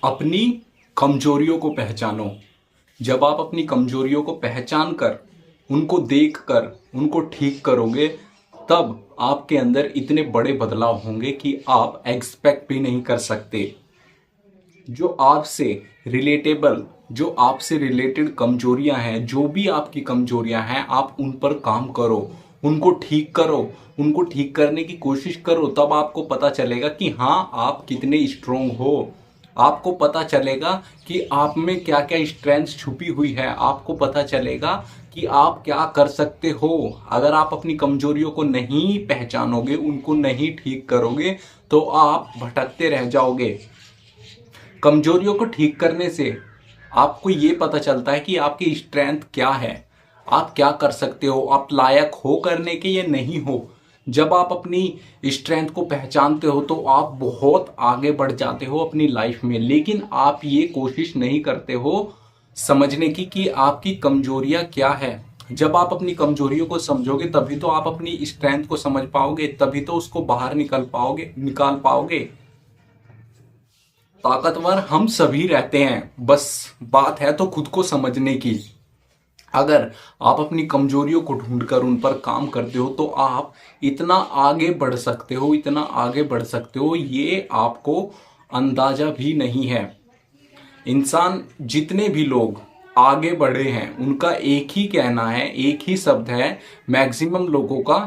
अपनी कमजोरियों को पहचानो। जब आप अपनी कमजोरियों को पहचान कर उनको देख कर उनको ठीक करोगे, तब आपके अंदर इतने बड़े बदलाव होंगे कि आप एक्सपेक्ट भी नहीं कर सकते। जो आपसे जो आपसे रिलेटेड कमजोरियां हैं, जो भी आपकी कमजोरियां हैं, आप उन पर काम करो, उनको ठीक करो, उनको ठीक करने की कोशिश करो। तब आपको पता चलेगा कि हाँ, आप कितने स्ट्रोंग हो। आपको पता चलेगा कि आप में क्या क्या स्ट्रेंथ छुपी हुई है। आपको पता चलेगा कि आप क्या कर सकते हो। अगर आप अपनी कमजोरियों को नहीं पहचानोगे, उनको नहीं ठीक करोगे, तो आप भटकते रह जाओगे। कमजोरियों को ठीक करने से आपको ये पता चलता है कि आपकी स्ट्रेंथ क्या है, आप क्या कर सकते हो, आप लायक हो करने के या नहीं हो। जब आप अपनी स्ट्रेंथ को पहचानते हो तो आप बहुत आगे बढ़ जाते हो अपनी लाइफ में। लेकिन आप ये कोशिश नहीं करते हो समझने की कि आपकी कमजोरियां क्या है। जब आप अपनी कमजोरियों को समझोगे तभी तो आप अपनी स्ट्रेंथ को समझ पाओगे, तभी तो उसको बाहर निकाल पाओगे। ताकतवर हम सभी रहते हैं, बस बात है तो खुद को समझने की। अगर आप अपनी कमजोरियों को ढूंढकर उन पर काम करते हो तो आप इतना आगे बढ़ सकते हो, इतना आगे बढ़ सकते हो, ये आपको अंदाजा भी नहीं है। इंसान जितने भी लोग आगे बढ़े हैं उनका एक ही कहना है, एक ही शब्द है मैक्सिमम लोगों का,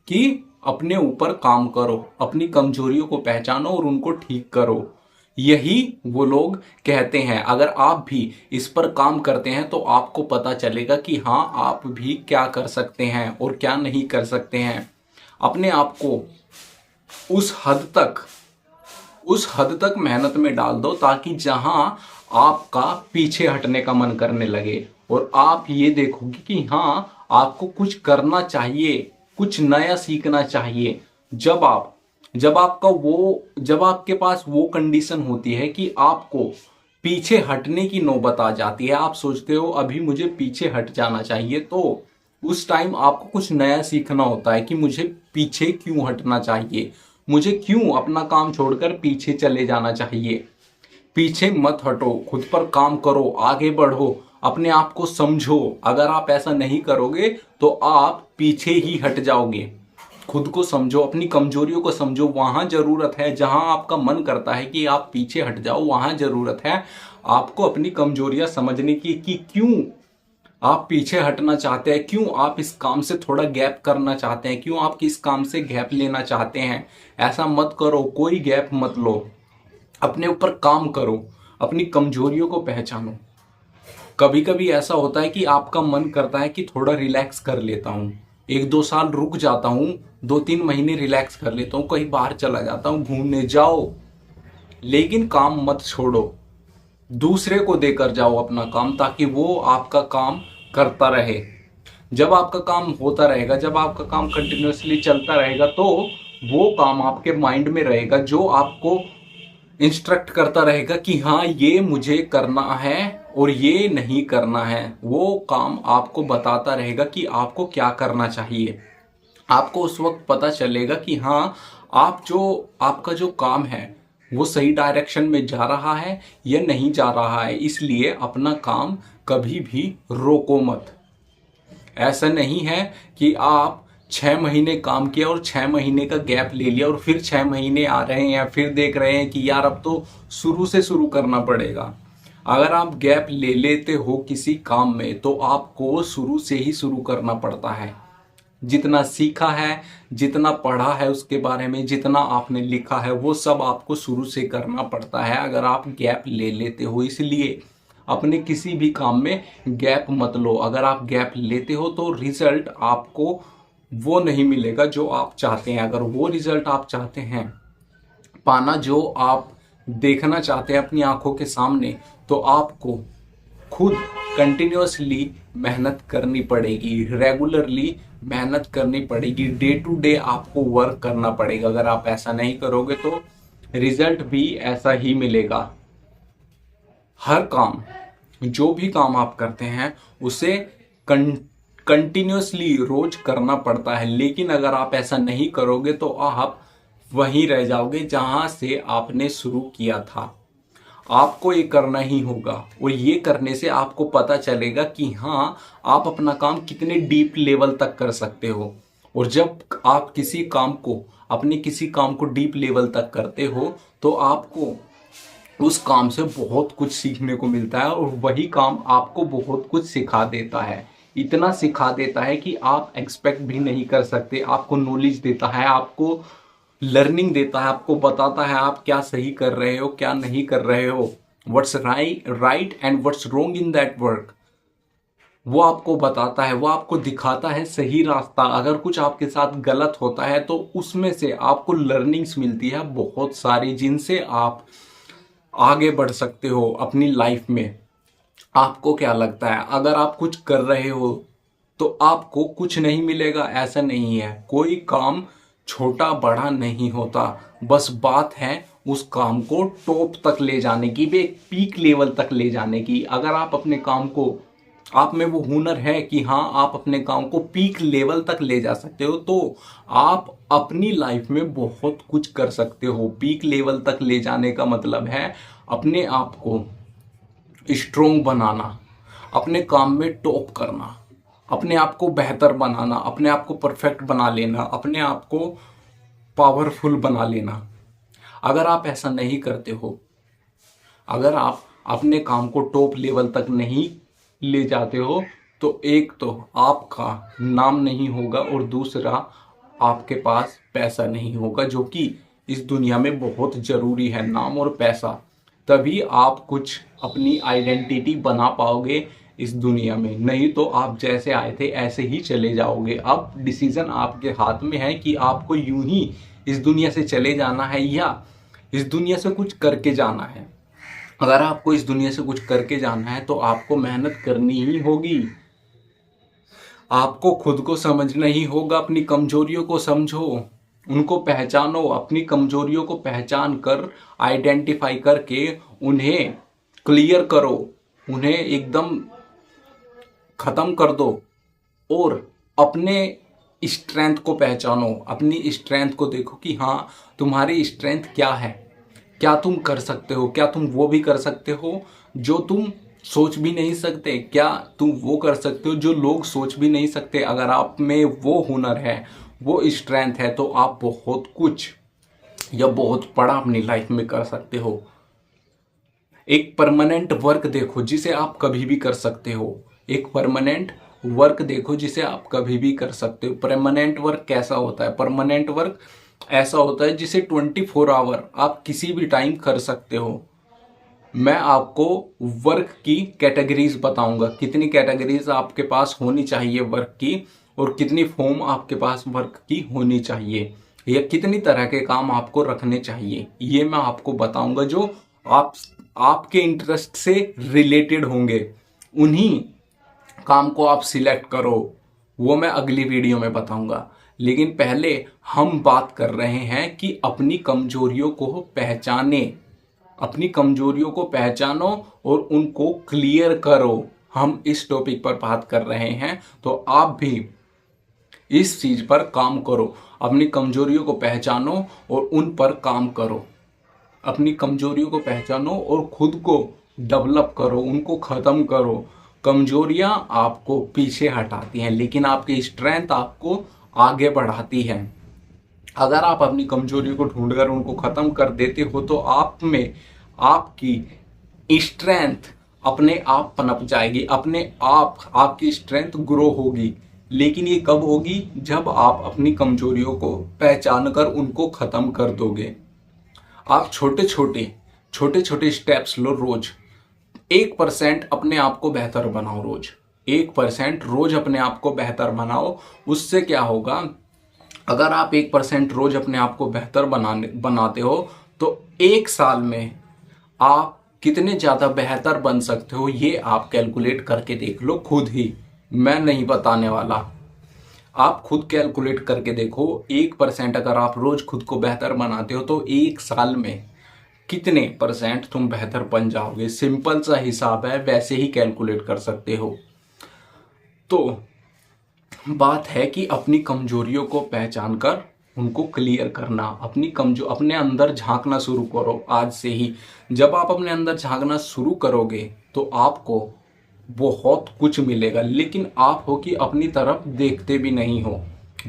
कि अपने ऊपर काम करो, अपनी कमजोरियों को पहचानो और उनको ठीक करो। यही वो लोग कहते हैं। अगर आप भी इस पर काम करते हैं तो आपको पता चलेगा कि हाँ, आप भी क्या कर सकते हैं और क्या नहीं कर सकते हैं। अपने आप को उस हद तक मेहनत में डाल दो ताकि जहां आपका पीछे हटने का मन करने लगे और आप ये देखोगे कि हाँ, आपको कुछ करना चाहिए, कुछ नया सीखना चाहिए। जब आपके पास वो कंडीशन होती है कि आपको पीछे हटने की नौबत आ जाती है, आप सोचते हो अभी मुझे पीछे हट जाना चाहिए, तो उस टाइम आपको कुछ नया सीखना होता है कि मुझे पीछे क्यों हटना चाहिए, मुझे क्यों अपना काम छोड़कर पीछे चले जाना चाहिए। पीछे मत हटो, खुद पर काम करो, आगे बढ़ो, अपने आप को समझो। अगर आप ऐसा नहीं करोगे तो आप पीछे ही हट जाओगे। खुद को समझो, अपनी कमजोरियों को समझो। वहां जरूरत है, जहां आपका मन करता है कि आप पीछे हट जाओ, वहां जरूरत है आपको अपनी कमजोरियां समझने की कि क्यों आप पीछे हटना चाहते हैं, क्यों आप इस काम से थोड़ा गैप करना चाहते हैं, क्यों आप किस काम से गैप लेना चाहते हैं। ऐसा मत करो, कोई गैप मत लो, अपने ऊपर काम करो, अपनी कमजोरियों को पहचानो। कभी कभी ऐसा होता है कि आपका मन करता है कि थोड़ा रिलैक्स कर लेता हूँ, 1-2 साल रुक जाता हूँ, 2-3 महीने रिलैक्स कर लेता हूँ, कहीं बाहर चला जाता हूँ, घूमने जाओ। लेकिन काम मत छोड़ो, दूसरे को देकर जाओ अपना काम, ताकि वो आपका काम करता रहे। जब आपका काम होता रहेगा, जब आपका काम कंटिन्यूअसली चलता रहेगा, तो वो काम आपके माइंड में रहेगा, जो आपको इंस्ट्रक्ट करता रहेगा कि हाँ, ये मुझे करना है और ये नहीं करना है। वो काम आपको बताता रहेगा कि आपको क्या करना चाहिए। आपको उस वक्त पता चलेगा कि हाँ, आपका जो काम है वो सही डायरेक्शन में जा रहा है या नहीं जा रहा है। इसलिए अपना काम कभी भी रोको मत। ऐसा नहीं है कि आप 6 महीने काम किया और 6 महीने का गैप ले लिया और फिर 6 महीने आ रहे हैं या फिर देख रहे हैं कि यार अब तो शुरू से शुरू करना पड़ेगा। अगर आप गैप ले लेते हो किसी काम में तो आपको शुरू से ही शुरू करना पड़ता है। जितना सीखा है, जितना पढ़ा है उसके बारे में, जितना आपने लिखा है, वो सब आपको शुरू से करना पड़ता है अगर आप गैप ले लेते हो। इसलिए अपने किसी भी काम में गैप मत लो। अगर आप गैप लेते हो तो रिजल्ट आपको वो नहीं मिलेगा जो आप चाहते हैं। अगर वो रिजल्ट आप चाहते हैं पाना, जो आप देखना चाहते हैं अपनी आंखों के सामने, तो आपको खुद कंटिन्यूअसली मेहनत करनी पड़ेगी, रेगुलरली मेहनत करनी पड़ेगी, डे टू डे आपको वर्क करना पड़ेगा। अगर आप ऐसा नहीं करोगे तो रिजल्ट भी ऐसा ही मिलेगा। हर काम, जो भी काम आप करते हैं उसे कंटिन्यूअसली रोज करना पड़ता है। लेकिन अगर आप ऐसा नहीं करोगे तो आप वहीं रह जाओगे जहां से आपने शुरू किया था। आपको ये करना ही होगा और ये करने से आपको पता चलेगा कि हाँ आप अपना काम कितने डीप लेवल तक कर सकते हो। और जब आप किसी काम को डीप लेवल तक करते हो तो आपको उस काम से बहुत कुछ सीखने को मिलता है और वही काम आपको बहुत कुछ सिखा देता है। इतना सिखा देता है कि आप एक्सपेक्ट भी नहीं कर सकते। आपको नॉलेज देता है, आपको लर्निंग देता है, आपको बताता है आप क्या सही कर रहे हो क्या नहीं कर रहे हो, what's right and what's wrong in that work. वो आपको बताता है, वो आपको दिखाता है सही रास्ता। अगर कुछ आपके साथ गलत होता है तो उसमें से आपको लर्निंग्स मिलती है बहुत सारी, जिनसे आप आगे बढ़ सकते हो अपनी लाइफ में। आपको क्या लगता है, अगर आप कुछ कर रहे हो तो आपको कुछ नहीं मिलेगा? ऐसा नहीं है। कोई काम छोटा बड़ा नहीं होता, बस बात है उस काम को टॉप तक ले जाने की, एक पीक लेवल तक ले जाने की। अगर आप अपने काम को, आप में वो हुनर है कि हाँ आप अपने काम को पीक लेवल तक ले जा सकते हो, तो आप अपनी लाइफ में बहुत कुछ कर सकते हो। पीक लेवल तक ले जाने का मतलब है अपने आप को स्ट्रोंग बनाना, अपने काम में टॉप करना, अपने आप को बेहतर बनाना, अपने आप को परफेक्ट बना लेना, अपने आप को पावरफुल बना लेना। अगर आप ऐसा नहीं करते हो, अगर आप अपने काम को टॉप लेवल तक नहीं ले जाते हो, तो एक तो आपका नाम नहीं होगा और दूसरा आपके पास पैसा नहीं होगा, जो कि इस दुनिया में बहुत ज़रूरी है, नाम और पैसा। तभी आप कुछ अपनी आइडेंटिटी बना पाओगे इस दुनिया में, नहीं तो आप जैसे आए थे ऐसे ही चले जाओगे। अब डिसीजन आपके हाथ में है कि आपको यूं ही इस दुनिया से चले जाना है या इस दुनिया से कुछ करके जाना है। अगर आपको इस दुनिया से कुछ करके जाना है तो आपको मेहनत करनी ही होगी। आपको खुद को समझना ही होगा, अपनी कमजोरियों को समझो, उनको पहचानो, अपनी कमजोरियों को पहचान कर आइडेंटिफाई करके उन्हें क्लियर करो, उन्हें एकदम खत्म कर दो और अपने स्ट्रेंथ को पहचानो। अपनी स्ट्रेंथ को देखो कि हाँ तुम्हारी स्ट्रेंथ क्या है, क्या तुम कर सकते हो, क्या तुम वो भी कर सकते हो जो तुम सोच भी नहीं सकते, क्या तुम वो कर सकते हो जो लोग सोच भी नहीं सकते। अगर आप में वो हुनर है, वो स्ट्रेंथ है, तो आप बहुत कुछ या बहुत बड़ा अपनी लाइफ में कर सकते हो। एक परमानेंट वर्क देखो जिसे आप कभी भी कर सकते हो। एक परमानेंट वर्क देखो जिसे आप कभी भी कर सकते हो। परमानेंट वर्क कैसा होता है? परमानेंट वर्क ऐसा होता है जिसे 24 आवर आप किसी भी टाइम कर सकते हो। मैं आपको वर्क की कैटेगरीज बताऊंगा, कितनी कैटेगरीज आपके पास होनी चाहिए वर्क की, और कितनी फॉर्म आपके पास वर्क की होनी चाहिए, या कितनी तरह के काम आपको रखने चाहिए। ये मैं आपको बताऊंगा जो आपके इंटरेस्ट से रिलेटेड होंगे। उन्हीं काम को आप सिलेक्ट करो, वो मैं अगली वीडियो में बताऊंगा। लेकिन पहले हम बात कर रहे हैं कि अपनी कमजोरियों को पहचाने, अपनी कमजोरियों को पहचानो और उनको क्लियर करो। हम इस टॉपिक पर बात कर रहे हैं, तो आप भी इस चीज पर काम करो। अपनी कमजोरियों को पहचानो और उन पर काम करो। अपनी कमजोरियों को पहचानो और खुद को डेवलप करो, उनको खत्म करो। कमजोरियां आपको पीछे हटाती हैं, लेकिन आपकी स्ट्रेंथ आपको आगे बढ़ाती है। अगर आप अपनी कमजोरियों को ढूंढकर उनको खत्म कर देते हो तो आप में आपकी स्ट्रेंथ अपने आप पनप जाएगी, अपने आप आपकी स्ट्रेंथ ग्रो होगी। लेकिन ये कब होगी? जब आप अपनी कमजोरियों को पहचान कर उनको खत्म कर दोगे। आप छोटे छोटे स्टेप्स लो। रोज 1% अपने आप को बेहतर बनाओ। रोज 1% रोज अपने आप को बेहतर बनाओ। उससे क्या होगा? अगर आप 1% रोज अपने आप को बेहतर बनाते हो तो 1 साल में आप कितने ज्यादा बेहतर बन सकते हो, ये आप कैलकुलेट करके देख लो खुद ही। मैं नहीं बताने वाला, आप खुद कैलकुलेट करके देखो। 1% अगर आप रोज खुद को बेहतर बनाते हो तो 1 साल में कितने परसेंट तुम बेहतर बन जाओगे। सिंपल सा हिसाब है, वैसे ही कैलकुलेट कर सकते हो। तो बात है कि अपनी कमजोरियों को पहचान कर उनको क्लियर करना, अपने अंदर झांकना शुरू करो आज से ही। जब आप अपने अंदर झांकना शुरू करोगे तो आपको बहुत कुछ मिलेगा। लेकिन आप हो कि अपनी तरफ देखते भी नहीं हो,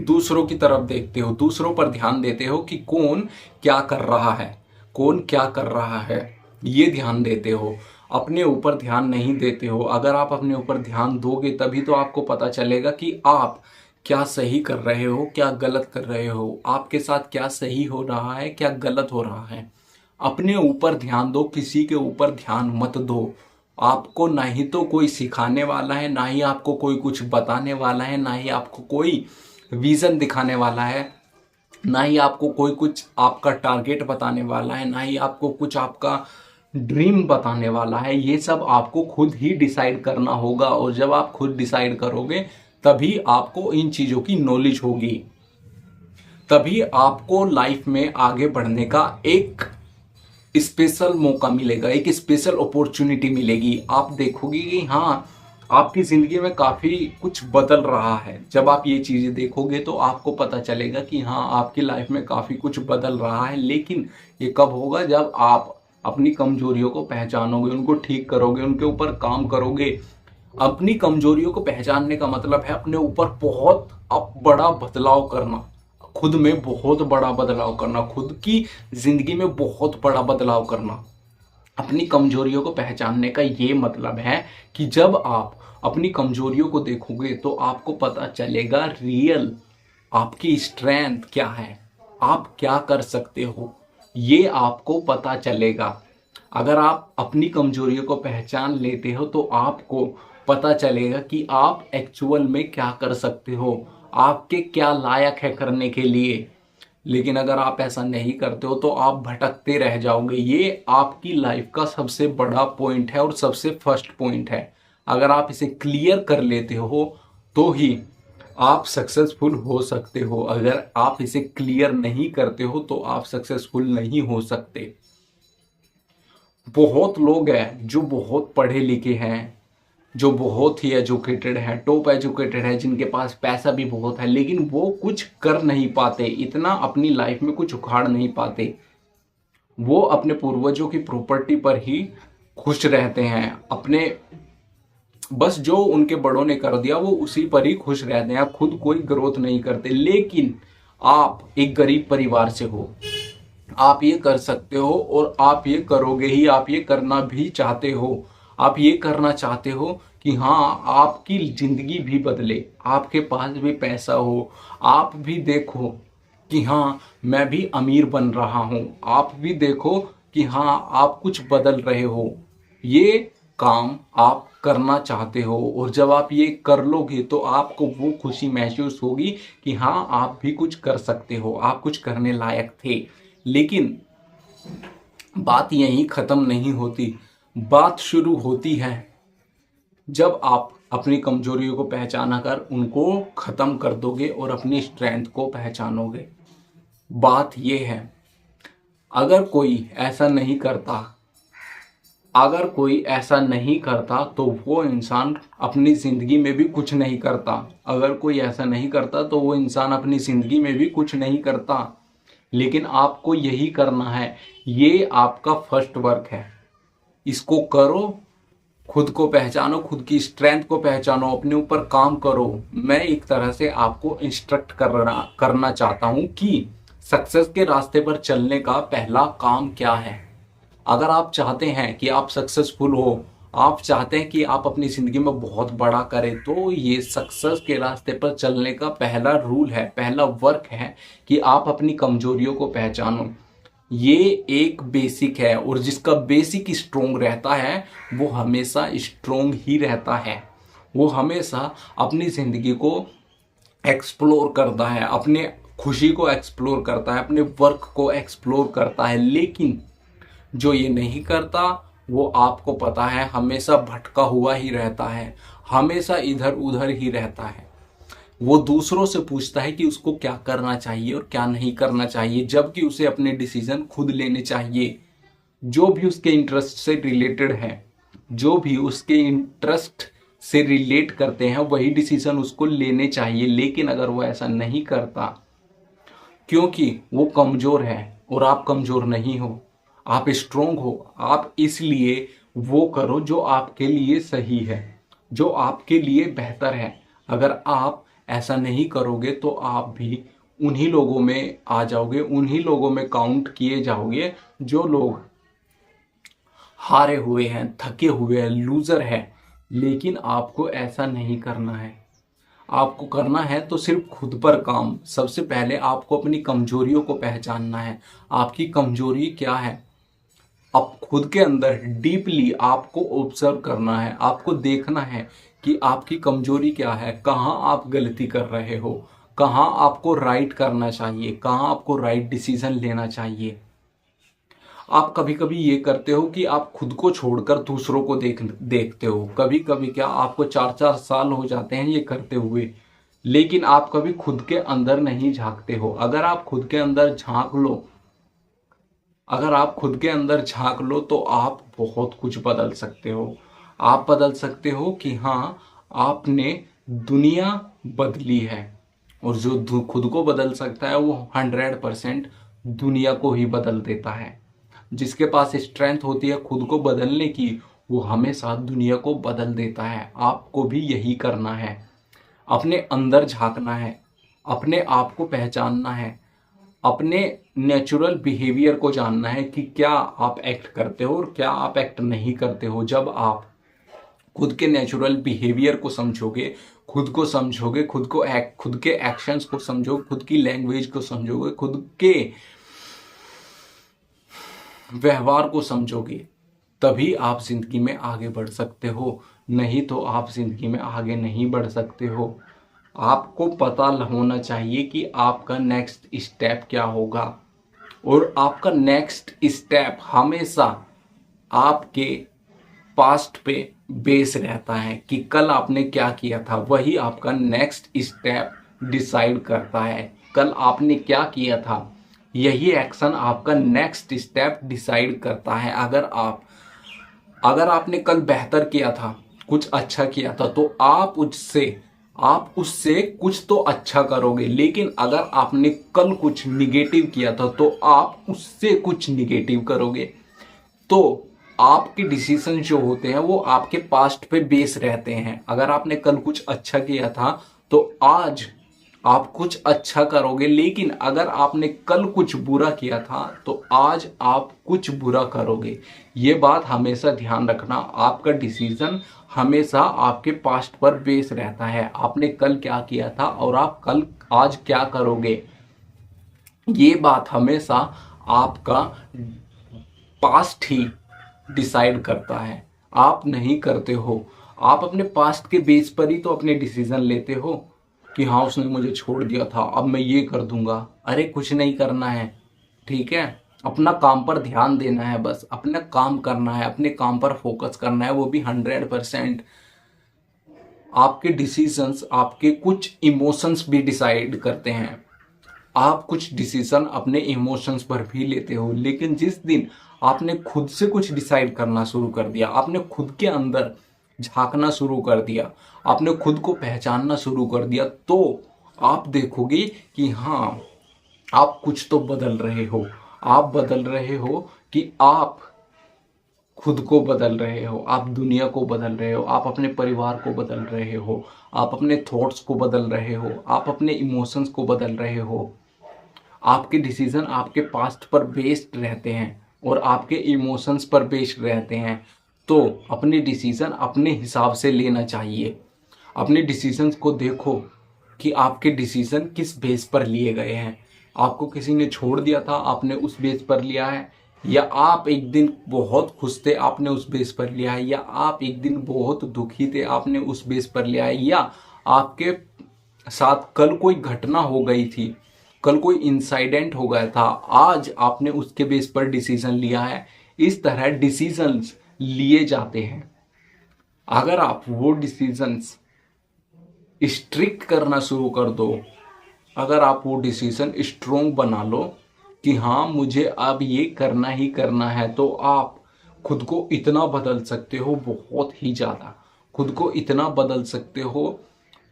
दूसरों की तरफ देखते हो, दूसरों पर ध्यान देते हो कि कौन क्या कर रहा है, कौन क्या कर रहा है, ये ध्यान देते हो, अपने ऊपर ध्यान नहीं देते हो। अगर आप अपने ऊपर ध्यान दोगे तभी तो आपको पता चलेगा कि आप क्या सही कर रहे हो, क्या गलत कर रहे हो, आपके साथ क्या सही हो रहा है, क्या गलत हो रहा है। अपने ऊपर ध्यान दो, किसी के ऊपर ध्यान मत दो। आपको ना ही तो कोई सिखाने वाला है, ना ही आपको कोई कुछ बताने वाला है, ना ही आपको कोई विजन दिखाने वाला है, ना ही आपको कोई कुछ आपका टारगेट बताने वाला है, ना ही आपको कुछ आपका ड्रीम बताने वाला है। ये सब आपको खुद ही डिसाइड करना होगा। और जब आप खुद डिसाइड करोगे तभी आपको इन चीज़ों की नॉलेज होगी, तभी आपको लाइफ में आगे बढ़ने का एक स्पेशल मौका मिलेगा, एक स्पेशल अपॉर्चुनिटी मिलेगी। आप देखोगे कि हाँ, आपकी ज़िंदगी में काफ़ी कुछ बदल रहा है। जब आप ये चीज़ें देखोगे तो आपको पता चलेगा कि हाँ, आपकी लाइफ में काफ़ी कुछ बदल रहा है। लेकिन ये कब होगा? जब आप अपनी कमजोरियों को पहचानोगे, उनको ठीक करोगे, उनके ऊपर काम करोगे। अपनी कमजोरियों को पहचानने का मतलब है अपने ऊपर बहुत बड़ा बदलाव करना, खुद में बहुत बड़ा बदलाव करना, खुद की जिंदगी में बहुत बड़ा बदलाव करना। अपनी कमजोरियों को पहचानने का ये मतलब है कि जब आप अपनी कमजोरियों को देखोगे तो आपको पता चलेगा रियल आपकी स्ट्रेंथ क्या है, आप क्या कर सकते हो, ये आपको पता चलेगा। अगर आप अपनी कमजोरियों को पहचान लेते हो तो आपको पता चलेगा कि आप एक्चुअल में क्या कर सकते हो, आपके क्या लायक है करने के लिए। लेकिन अगर आप ऐसा नहीं करते हो तो आप भटकते रह जाओगे। ये आपकी लाइफ का सबसे बड़ा पॉइंट है और सबसे फर्स्ट पॉइंट है। अगर आप इसे क्लियर कर लेते हो तो ही आप सक्सेसफुल हो सकते हो। अगर आप इसे क्लियर नहीं करते हो तो आप सक्सेसफुल नहीं हो सकते। बहुत लोग हैं जो बहुत पढ़े लिखे हैं, जो बहुत ही एजुकेटेड है, टॉप एजुकेटेड है, जिनके पास पैसा भी बहुत है, लेकिन वो कुछ कर नहीं पाते, इतना अपनी लाइफ में कुछ उखाड़ नहीं पाते। वो अपने पूर्वजों की प्रॉपर्टी पर ही खुश रहते हैं, अपने बस जो उनके बड़ों ने कर दिया वो उसी पर ही खुश रहते हैं, खुद कोई ग्रोथ नहीं करते। लेकिन आप एक गरीब परिवार से हो, आप ये कर सकते हो और आप ये करोगे ही, आप ये करना भी चाहते हो। आप ये करना चाहते हो कि हाँ, आपकी जिंदगी भी बदले, आपके पास भी पैसा हो, आप भी देखो कि हाँ, मैं भी अमीर बन रहा हूँ, आप भी देखो कि हाँ, आप कुछ बदल रहे हो। ये काम आप करना चाहते हो और जब आप ये कर लोगे तो आपको वो खुशी महसूस होगी कि हाँ, आप भी कुछ कर सकते हो, आप कुछ करने लायक थे। लेकिन बात यहीं खत्म नहीं होती। बात शुरू होती है जब आप अपनी कमजोरियों को पहचाना कर उनको खत्म कर दोगे और अपनी स्ट्रेंथ को पहचानोगे। बात यह है, अगर कोई ऐसा नहीं करता, अगर कोई ऐसा नहीं करता तो वो इंसान अपनी ज़िंदगी में भी कुछ नहीं करता। अगर कोई ऐसा नहीं करता तो वो इंसान अपनी ज़िंदगी में भी कुछ नहीं करता। लेकिन आपको यही करना है, ये आपका फर्स्ट वर्क है। इसको करो, खुद को पहचानो, खुद की स्ट्रेंथ को पहचानो, अपने ऊपर काम करो। मैं एक तरह से आपको इंस्ट्रक्ट करना चाहता हूँ कि सक्सेस के रास्ते पर चलने का पहला काम क्या है। अगर आप चाहते हैं कि आप सक्सेसफुल हो, आप चाहते हैं कि आप अपनी ज़िंदगी में बहुत बड़ा करें, तो ये सक्सेस के रास्ते पर चलने का पहला रूल है, पहला वर्क है कि आप अपनी कमजोरियों को पहचानो। ये एक बेसिक है और जिसका बेसिक स्ट्रोंग रहता है वो हमेशा स्ट्रोंग ही रहता है। वो हमेशा अपनी ज़िंदगी को एक्सप्लोर करता है, अपने खुशी को एक्सप्लोर करता है, अपने वर्क को एक्सप्लोर करता है। लेकिन जो ये नहीं करता वो, आपको पता है, हमेशा भटका हुआ ही रहता है, हमेशा इधर उधर ही रहता है। वो दूसरों से पूछता है कि उसको क्या करना चाहिए और क्या नहीं करना चाहिए, जबकि उसे अपने डिसीजन खुद लेने चाहिए। जो भी उसके इंटरेस्ट से रिलेटेड है, जो भी उसके इंटरेस्ट से रिलेट करते हैं, वही डिसीजन उसको लेने चाहिए। लेकिन अगर वो ऐसा नहीं करता क्योंकि वो कमजोर है और आप कमजोर नहीं हो, आप स्ट्रोंग हो। आप इसलिए वो करो जो आपके लिए सही है, जो आपके लिए बेहतर है। अगर आप ऐसा नहीं करोगे तो आप भी उन्हीं लोगों में आ जाओगे, उन्हीं लोगों में काउंट किए जाओगे जो लोग हारे हुए हैं, थके हुए हैं, लूजर है। लेकिन आपको ऐसा नहीं करना है। आपको करना है तो सिर्फ खुद पर काम। सबसे पहले आपको अपनी कमजोरियों को पहचानना है। आपकी कमजोरी क्या है, अब खुद के अंदर डीपली आपको ऑब्जर्व करना है। आपको देखना है कि आपकी कमजोरी क्या है, कहाँ आप गलती कर रहे हो, कहाँ आपको राइट करना चाहिए, कहाँ आपको राइट डिसीजन लेना चाहिए। आप कभी कभी ये करते हो कि आप खुद को छोड़कर दूसरों को देखते हो। कभी कभी क्या आपको 4-4 साल हो जाते हैं ये करते हुए, लेकिन आप कभी खुद के अंदर नहीं झांकते हो। अगर आप खुद के अंदर झांक लो, अगर आप खुद के अंदर झांक लो तो आप बहुत कुछ बदल सकते हो। आप बदल सकते हो कि हाँ, आपने दुनिया बदली है। और जो खुद को बदल सकता है वो 100% दुनिया को ही बदल देता है। जिसके पास स्ट्रेंथ होती है खुद को बदलने की, वो हमेशा दुनिया को बदल देता है। आपको भी यही करना है, अपने अंदर झांकना है, अपने आप को पहचानना है, अपने नेचुरल बिहेवियर को जानना है कि क्या आप एक्ट करते हो और क्या आप एक्ट नहीं करते हो। जब आप खुद के नेचुरल बिहेवियर को समझोगे, खुद को समझोगे, खुद के एक्शंस को समझोगे, खुद की लैंग्वेज को समझोगे, खुद के व्यवहार को समझोगे, तभी आप जिंदगी में आगे बढ़ सकते हो। नहीं तो आप जिंदगी में आगे नहीं बढ़ सकते हो। आपको पता होना चाहिए कि आपका नेक्स्ट स्टेप क्या होगा, और आपका नेक्स्ट स्टेप हमेशा आपके पास्ट पे बेस रहता है कि कल आपने क्या किया था। वही आपका नेक्स्ट स्टेप डिसाइड करता है। कल आपने क्या किया था, यही एक्शन आपका नेक्स्ट स्टेप डिसाइड करता है। अगर आपने कल बेहतर किया था, कुछ अच्छा किया था, तो आप उससे कुछ तो अच्छा करोगे। लेकिन अगर आपने कल कुछ निगेटिव किया था तो आप उससे कुछ निगेटिव करोगे। तो आपके डिसीजन जो होते हैं वो आपके पास्ट पे बेस रहते हैं। अगर आपने कल कुछ अच्छा किया था तो आज आप कुछ अच्छा करोगे, लेकिन अगर आपने कल कुछ बुरा किया था तो आज आप कुछ बुरा करोगे। ये बात हमेशा ध्यान रखना। आपका डिसीजन हमेशा आपके पास्ट पर बेस रहता है। आपने कल क्या किया था और आप आज क्या करोगे, ये बात हमेशा आपका पास्ट ही डिसाइड करता है। आप नहीं करते हो। आप अपने पास्ट के बेस पर ही तो अपने डिसीजन लेते हो कि हाँ, उसने मुझे छोड़ दिया था, अब मैं ये कर दूंगा। अरे कुछ नहीं करना है, ठीक है। अपना काम पर ध्यान देना है, बस अपना काम करना है, अपने काम पर फोकस करना है, वो भी 100%। आपके डिसीजंस आपके कुछ इमोशंस भी डिसाइड करते हैं। आप कुछ डिसीजन अपने इमोशंस पर भी लेते हो, लेकिन जिस दिन आपने खुद से कुछ डिसाइड करना शुरू कर दिया, आपने खुद के अंदर झांकना शुरू कर दिया, आपने खुद को पहचानना शुरू कर दिया, तो आप देखोगे कि हाँ, आप कुछ तो बदल रहे हो। आप बदल रहे हो कि आप खुद को बदल रहे हो, आप दुनिया को बदल रहे हो, आप अपने परिवार को बदल रहे हो, आप अपने थॉट्स को बदल रहे हो, आप अपने इमोशंस को बदल रहे हो। आपके डिसीजन आपके पास्ट पर बेस्ड रहते हैं और आपके इमोशंस पर बेस्ड रहते हैं। तो अपने डिसीजन अपने हिसाब से लेना चाहिए। अपने डिसीजंस को देखो कि आपके डिसीजन किस बेस पर लिए गए हैं। आपको किसी ने छोड़ दिया था, आपने उस बेस पर लिया है, या आप एक दिन बहुत खुश थे, आपने उस बेस पर लिया है, या आप एक दिन बहुत दुखी थे, आपने उस बेस पर लिया है, या आपके साथ कल कोई घटना हो गई थी, कल कोई इंसिडेंट हो गया था, आज आपने उसके बेस पर डिसीजन लिया है। इस तरह डिसीजंस लिए जाते हैं। अगर आप वो डिसीजंस स्ट्रिक्ट करना शुरू कर दो, अगर आप वो डिसीजन स्ट्रोंग बना लो कि हाँ, मुझे अब ये करना ही करना है, तो आप खुद को इतना बदल सकते हो, बहुत ही ज़्यादा। खुद को इतना बदल सकते हो,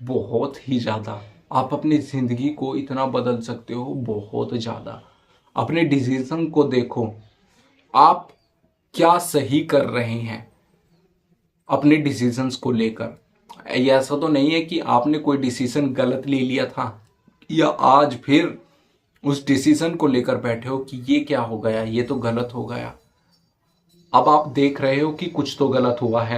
बहुत ही ज़्यादा। आप अपनी ज़िंदगी को इतना बदल सकते हो, बहुत ज़्यादा। अपने डिसीज़न को देखो, आप क्या सही कर रहे हैं अपने डिसीजंस को लेकर। ये ऐसा तो नहीं है कि आपने कोई डिसीजन गलत ले लिया था या आज फिर उस डिसीजन को लेकर बैठे हो कि ये क्या हो गया, ये तो गलत हो गया। अब आप देख रहे हो कि कुछ तो गलत हुआ है।